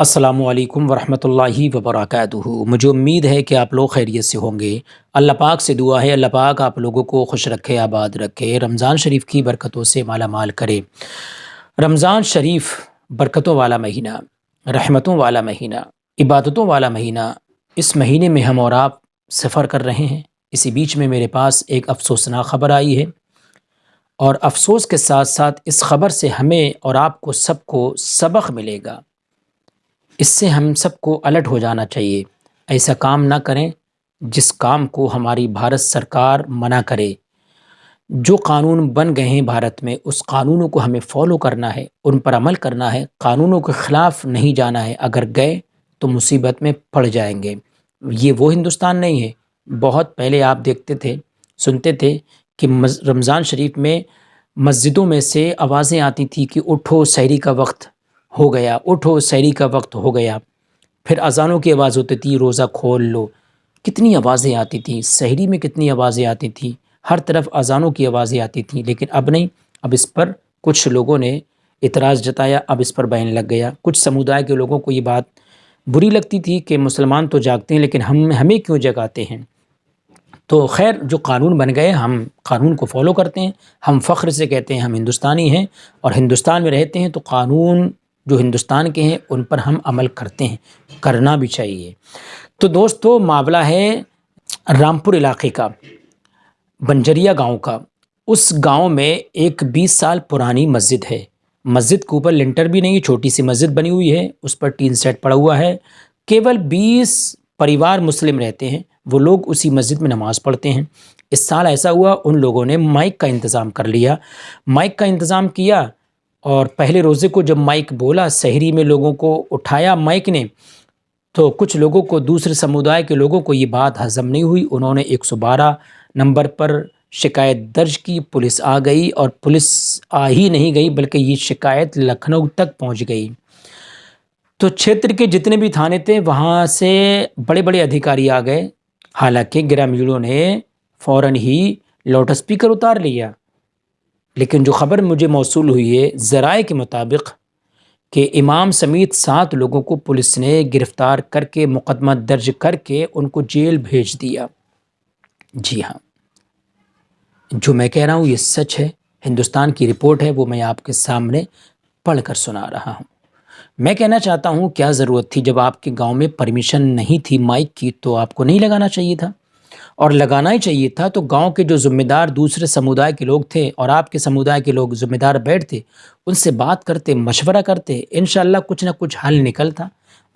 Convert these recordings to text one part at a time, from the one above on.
السلام علیکم ورحمۃ اللہ وبرکاتہ۔ مجھے امید ہے کہ آپ لوگ خیریت سے ہوں گے۔ اللہ پاک سے دعا ہے اللہ پاک آپ لوگوں کو خوش رکھے، آباد رکھے، رمضان شریف کی برکتوں سے مالا مال کرے۔ رمضان شریف برکتوں والا مہینہ، رحمتوں والا مہینہ، عبادتوں والا مہینہ۔ اس مہینے میں ہم اور آپ سفر کر رہے ہیں۔ اسی بیچ میں میرے پاس ایک افسوسناک خبر آئی ہے، اور افسوس کے ساتھ ساتھ اس خبر سے ہمیں اور آپ کو سب کو سبق ملے گا۔ اس سے ہم سب کو الرٹ ہو جانا چاہیے۔ ایسا کام نہ کریں جس کام کو ہماری بھارت سرکار منع کرے۔ جو قانون بن گئے ہیں بھارت میں، اس قانونوں کو ہمیں فالو کرنا ہے، ان پر عمل کرنا ہے، قانونوں کے خلاف نہیں جانا ہے۔ اگر گئے تو مصیبت میں پڑ جائیں گے۔ یہ وہ ہندوستان نہیں ہے۔ بہت پہلے آپ دیکھتے تھے، سنتے تھے کہ رمضان شریف میں مسجدوں میں سے آوازیں آتی تھی کہ اٹھو سحری کا وقت ہو گیا، اٹھو سحری کا وقت ہو گیا۔ پھر اذانوں کی آواز ہوتی تھی، روزہ کھول لو۔ کتنی آوازیں آتی تھیں، سحری میں کتنی آوازیں آتی تھیں، ہر طرف اذانوں کی آوازیں آتی تھیں۔ لیکن اب نہیں، اب اس پر کچھ لوگوں نے اعتراض جتایا، اب اس پر بین لگ گیا۔ کچھ سمودائے کے لوگوں کو یہ بات بری لگتی تھی کہ مسلمان تو جاگتے ہیں لیکن ہمیں کیوں جگاتے ہیں۔ تو خیر، جو قانون بن گئے ہم قانون کو فالو کرتے ہیں۔ ہم فخر سے کہتے ہیں ہم ہندوستانی ہیں، اور ہندوستان میں رہتے ہیں، تو قانون جو ہندوستان کے ہیں ان پر ہم عمل کرتے ہیں، کرنا بھی چاہیے۔ تو دوستو، معاملہ ہے رامپور علاقے کا، بنجریا گاؤں کا۔ اس گاؤں میں ایک 20 سال پرانی مسجد ہے۔ مسجد کے اوپر لنٹر بھی نہیں، چھوٹی سی مسجد بنی ہوئی ہے، اس پر ٹین سیٹ پڑا ہوا ہے۔ کیول 20 پریوار مسلم رہتے ہیں، وہ لوگ اسی مسجد میں نماز پڑھتے ہیں۔ اس سال ایسا ہوا، ان لوگوں نے مائک کا انتظام کر لیا، مائک کا انتظام کیا، اور پہلے روزے کو جب مائک بولا، سحری میں لوگوں کو اٹھایا مائک نے، تو کچھ لوگوں کو، دوسرے سمودائے کے لوگوں کو یہ بات ہضم نہیں ہوئی۔ انہوں نے 112 نمبر پر شکایت درج کی۔ پولیس آ گئی، اور پولیس آ ہی نہیں گئی بلکہ یہ شکایت لکھنؤ تک پہنچ گئی۔ تو چھیتر کے جتنے بھی تھانے تھے وہاں سے بڑے بڑے ادھیکاری آ گئے۔ حالانکہ گرامیڑوں نے فوراً ہی لاؤڈ اسپیکر اتار لیا، لیکن جو خبر مجھے موصول ہوئی ہے ذرائع کے مطابق کہ امام سمیت 7 لوگوں کو پولیس نے گرفتار کر کے، مقدمہ درج کر کے ان کو جیل بھیج دیا۔ جی ہاں، جو میں کہہ رہا ہوں یہ سچ ہے، ہندوستان کی رپورٹ ہے، وہ میں آپ کے سامنے پڑھ کر سنا رہا ہوں۔ میں کہنا چاہتا ہوں، کیا ضرورت تھی؟ جب آپ کے گاؤں میں پرمیشن نہیں تھی مائک کی تو آپ کو نہیں لگانا چاہیے تھا، اور لگانا ہی چاہیے تھا۔ تو گاؤں کے جو ذمہ دار دوسرے سمودائے کے لوگ تھے، اور آپ کے سمودائے کے لوگ ذمہ دار بیٹھتے، ان سے بات کرتے، مشورہ کرتے، انشاءاللہ کچھ نہ کچھ حل نکلتا۔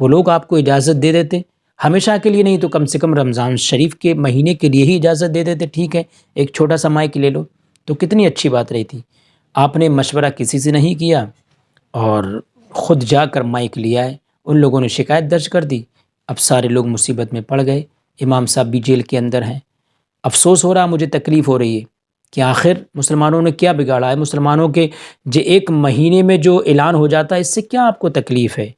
وہ لوگ آپ کو اجازت دے دیتے، ہمیشہ کے لیے نہیں تو کم سے کم رمضان شریف کے مہینے کے لیے ہی اجازت دے دیتے۔ ٹھیک ہے، ایک چھوٹا سا مائک لے لو، تو کتنی اچھی بات رہی تھی۔ آپ نے مشورہ کسی سے نہیں کیا، اور خود جا کر مائک لیا ہے۔ ان لوگوں نے شکایت درج کر دی، اب سارے لوگ مصیبت میں پڑ گئے۔ امام صاحب بھی جیل کے اندر ہیں۔ افسوس ہو رہا، مجھے تکلیف ہو رہی ہے کہ آخر مسلمانوں نے کیا بگاڑا ہے؟ مسلمانوں کے جو ایک مہینے میں جو اعلان ہو جاتا ہے، اس سے کیا آپ کو تکلیف ہے؟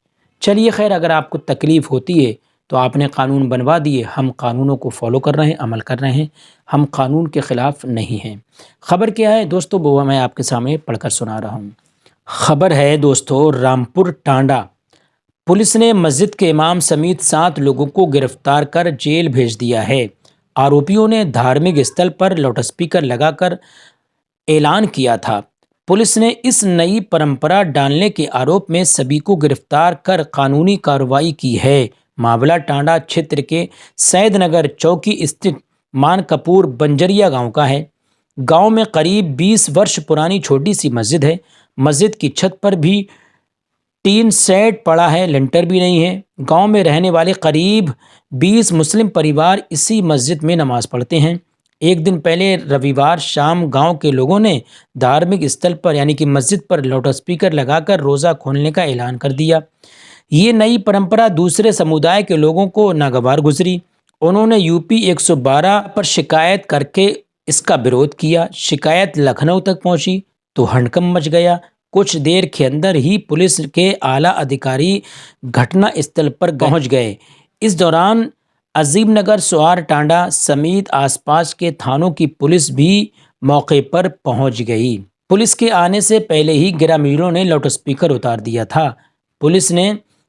چلیے خیر، اگر آپ کو تکلیف ہوتی ہے تو آپ نے قانون بنوا دیے، ہم قانونوں کو فالو کر رہے ہیں، عمل کر رہے ہیں، ہم قانون کے خلاف نہیں ہیں۔ خبر کیا ہے دوستو، وہ میں آپ کے سامنے پڑھ کر سنا رہا ہوں۔ خبر ہے دوستو، رامپور ٹانڈا پولیس نے مسجد کے امام سمیت 7 لوگوں کو گرفتار کر جیل بھیج دیا ہے۔ آروپیوں نے دھارمک استھل پر لاؤڈ اسپیکر لگا کر اعلان کیا تھا۔ پولیس نے اس نئی پرمپرا ڈالنے کے آروپ میں سبھی کو گرفتار کر قانونی کارروائی کی ہے۔ معاملہ ٹانڈا چھیتر کے سید نگر چوکی استھت مان کپور بنجریا گاؤں کا ہے۔ گاؤں میں قریب 20 برس پرانی چھوٹی سی مسجد ہے۔ مسجد کی چھت پر بھی ٹین سیٹ پڑا ہے، لنٹر بھی نہیں ہے۔ گاؤں میں رہنے والے قریب 20 مسلم پریوار اسی مسجد میں نماز پڑھتے ہیں۔ ایک دن پہلے رویوار شام گاؤں کے لوگوں نے دھارمک استھل پر یعنی کہ مسجد پر لاؤڈ اسپیکر لگا کر روزہ کھولنے کا اعلان کر دیا۔ یہ نئی پرمپرا دوسرے سمودائے کے لوگوں کو ناگوار گزری۔ انہوں نے UP 112 پر شکایت کر کے اس کا وروଧ کیا۔ شکایت لکھنؤ تک پہنچی تو ہڑکمپ مچ گیا۔ کچھ دیر کے اندر ہی پولیس کے اعلیٰ ادھیکاری گھٹنا استھل پر پہنچ گئے۔ اس دوران عظیم نگر، سوار ٹانڈا سمیت آس پاس کے تھانوں کی پولیس بھی موقع پر پہنچ گئی۔ پولیس کے آنے سے پہلے ہی گرامیڑوں نے لاؤڈ اسپیکر اتار دیا تھا۔ پولیس نے